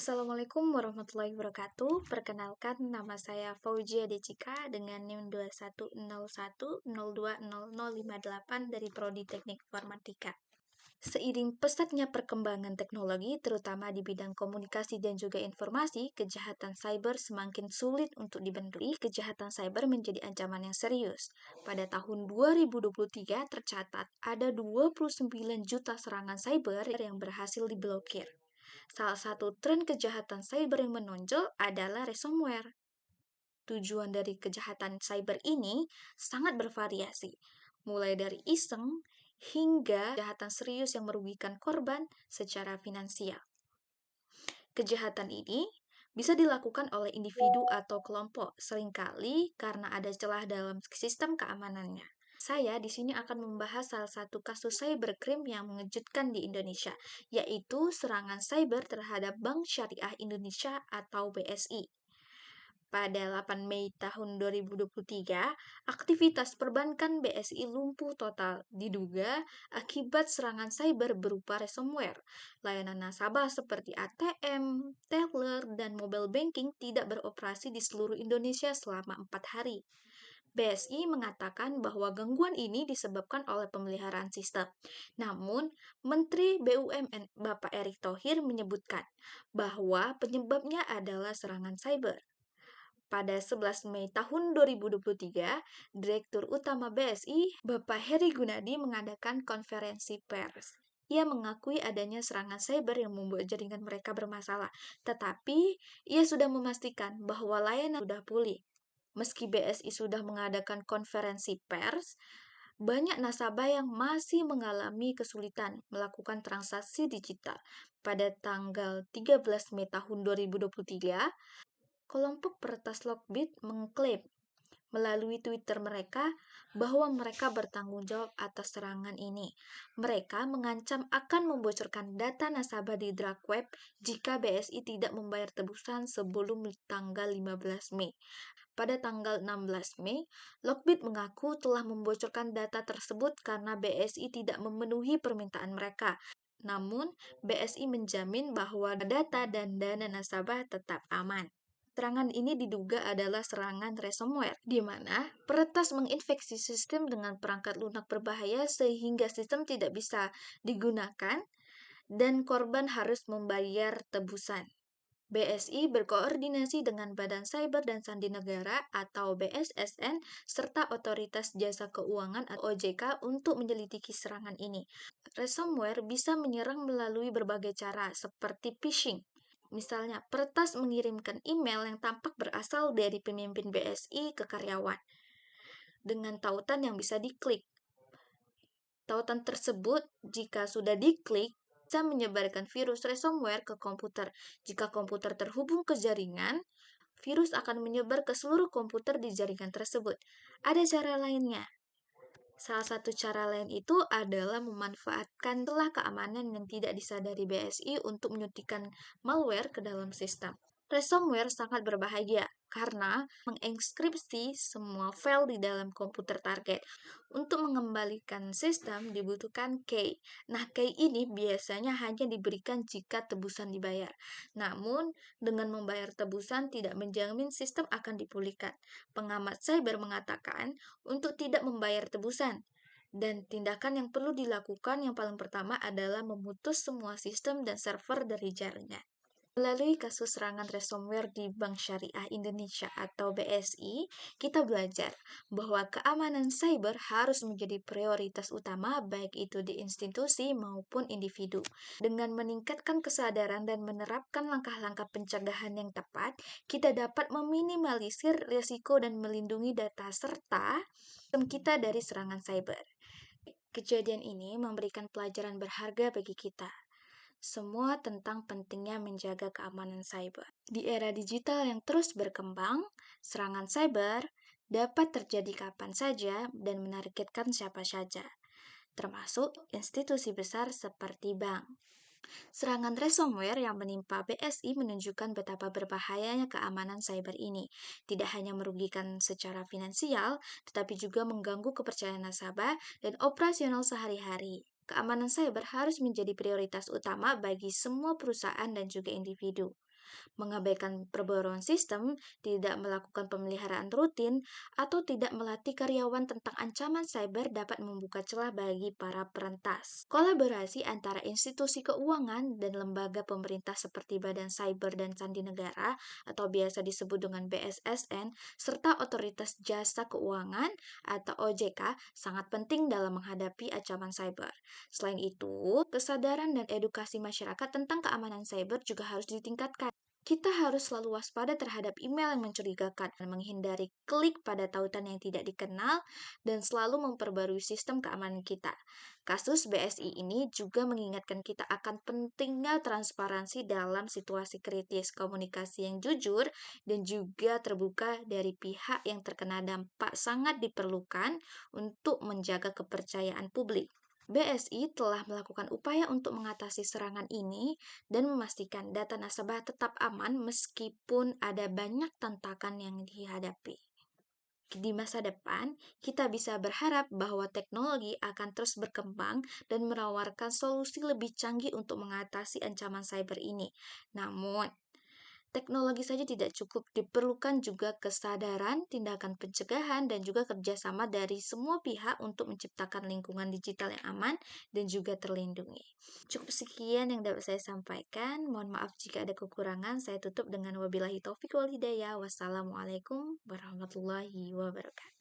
Assalamualaikum warahmatullahi wabarakatuh. Perkenalkan, nama saya Fauzia Decika dengan NIM 2101020058 dari Prodi Teknik Informatika. Seiring pesatnya perkembangan teknologi, terutama di bidang komunikasi dan juga informasi, kejahatan cyber semakin sulit untuk dibendung. Kejahatan cyber menjadi ancaman yang serius. Pada tahun 2023 tercatat ada 29 juta serangan cyber yang berhasil diblokir. Salah satu tren kejahatan cyber yang menonjol adalah ransomware. Tujuan dari kejahatan cyber ini sangat bervariasi, mulai dari iseng hingga kejahatan serius yang merugikan korban secara finansial. Kejahatan ini bisa dilakukan oleh individu atau kelompok, seringkali karena ada celah dalam sistem keamanannya. Saya di sini akan membahas salah satu kasus cybercrime yang mengejutkan di Indonesia, yaitu serangan cyber terhadap Bank Syariah Indonesia atau BSI. Pada 8 Mei tahun 2023, aktivitas perbankan BSI lumpuh total, diduga akibat serangan cyber berupa ransomware. Layanan nasabah seperti ATM, teller, dan mobile banking tidak beroperasi di seluruh Indonesia selama 4 hari. BSI mengatakan bahwa gangguan ini disebabkan oleh pemeliharaan sistem. Namun, Menteri BUMN Bapak Erick Thohir menyebutkan bahwa penyebabnya adalah serangan cyber. Pada 11 Mei tahun 2023, Direktur Utama BSI, Bapak Heri Gunadi mengadakan konferensi pers. Ia mengakui adanya serangan cyber yang membuat jaringan mereka bermasalah, tetapi ia sudah memastikan bahwa layanan sudah pulih. Meski BSI sudah mengadakan konferensi pers, banyak nasabah yang masih mengalami kesulitan melakukan transaksi digital. Pada tanggal 13 Mei tahun 2023, kelompok peretas Lockbit mengklaim melalui Twitter mereka bahwa mereka bertanggung jawab atas serangan ini. Mereka mengancam akan membocorkan data nasabah di dark web jika BSI tidak membayar tebusan sebelum tanggal 15 Mei. Pada tanggal 16 Mei, Lockbit mengaku telah membocorkan data tersebut karena BSI tidak memenuhi permintaan mereka. Namun, BSI menjamin bahwa data dan dana nasabah tetap aman. Serangan ini diduga adalah serangan ransomware, di mana peretas menginfeksi sistem dengan perangkat lunak berbahaya sehingga sistem tidak bisa digunakan dan korban harus membayar tebusan. BSI berkoordinasi dengan Badan Cyber dan Sandi Negara atau BSSN serta Otoritas Jasa Keuangan atau OJK untuk menyelidiki serangan ini. Ransomware bisa menyerang melalui berbagai cara seperti phishing. Misalnya, peretas mengirimkan email yang tampak berasal dari pemimpin BSI ke karyawan dengan tautan yang bisa diklik. Tautan tersebut, jika sudah diklik, bisa menyebarkan virus ransomware ke komputer. Jika komputer terhubung ke jaringan, virus akan menyebar ke seluruh komputer di jaringan tersebut. Ada cara lainnya. Salah satu cara lain itu adalah memanfaatkan celah keamanan yang tidak disadari BSI untuk menyuntikkan malware ke dalam sistem. Ransomware sangat berbahaya karena mengenkripsi semua file di dalam komputer target. Untuk mengembalikan sistem dibutuhkan key. Nah, key ini biasanya hanya diberikan jika tebusan dibayar. Namun, dengan membayar tebusan tidak menjamin sistem akan dipulihkan. Pengamat cyber mengatakan untuk tidak membayar tebusan. Dan tindakan yang perlu dilakukan yang paling pertama adalah memutus semua sistem dan server dari jaringan. Melalui kasus serangan ransomware di Bank Syariah Indonesia atau BSI, kita belajar bahwa keamanan cyber harus menjadi prioritas utama baik itu di institusi maupun individu. Dengan meningkatkan kesadaran dan menerapkan langkah-langkah pencegahan yang tepat, kita dapat meminimalisir risiko dan melindungi data serta sistem kita dari serangan cyber. Kejadian ini memberikan pelajaran berharga bagi kita. Semua tentang pentingnya menjaga keamanan cyber. Di era digital yang terus berkembang, serangan cyber dapat terjadi kapan saja dan menargetkan siapa saja, termasuk institusi besar seperti bank. Serangan ransomware yang menimpa BSI menunjukkan betapa berbahayanya keamanan cyber ini. Tidak hanya merugikan secara finansial, tetapi juga mengganggu kepercayaan nasabah dan operasional sehari-hari. Keamanan cyber harus menjadi prioritas utama bagi semua perusahaan dan juga individu. Mengabaikan perbaruan sistem, tidak melakukan pemeliharaan rutin, atau tidak melatih karyawan tentang ancaman cyber dapat membuka celah bagi para perentas. Kolaborasi antara institusi keuangan dan lembaga pemerintah seperti Badan Cyber dan Sandi Negara atau biasa disebut dengan BSSN serta Otoritas Jasa Keuangan atau OJK sangat penting dalam menghadapi ancaman cyber. Selain itu, kesadaran dan edukasi masyarakat tentang keamanan cyber juga harus ditingkatkan. Kita harus selalu waspada terhadap email yang mencurigakan, menghindari klik pada tautan yang tidak dikenal, dan selalu memperbarui sistem keamanan kita. Kasus BSI ini juga mengingatkan kita akan pentingnya transparansi dalam situasi kritis, komunikasi yang jujur, dan juga terbuka dari pihak yang terkena dampak sangat diperlukan untuk menjaga kepercayaan publik. BSI telah melakukan upaya untuk mengatasi serangan ini dan memastikan data nasabah tetap aman meskipun ada banyak tantangan yang dihadapi. Di masa depan, kita bisa berharap bahwa teknologi akan terus berkembang dan menawarkan solusi lebih canggih untuk mengatasi ancaman cyber ini. Namun, teknologi saja tidak cukup, diperlukan juga kesadaran, tindakan pencegahan, dan juga kerjasama dari semua pihak untuk menciptakan lingkungan digital yang aman dan juga terlindungi. Cukup sekian yang dapat saya sampaikan. Mohon maaf jika ada kekurangan. Saya tutup dengan wabillahi taufiq wal hidayah. Wassalamualaikum warahmatullahi wabarakatuh.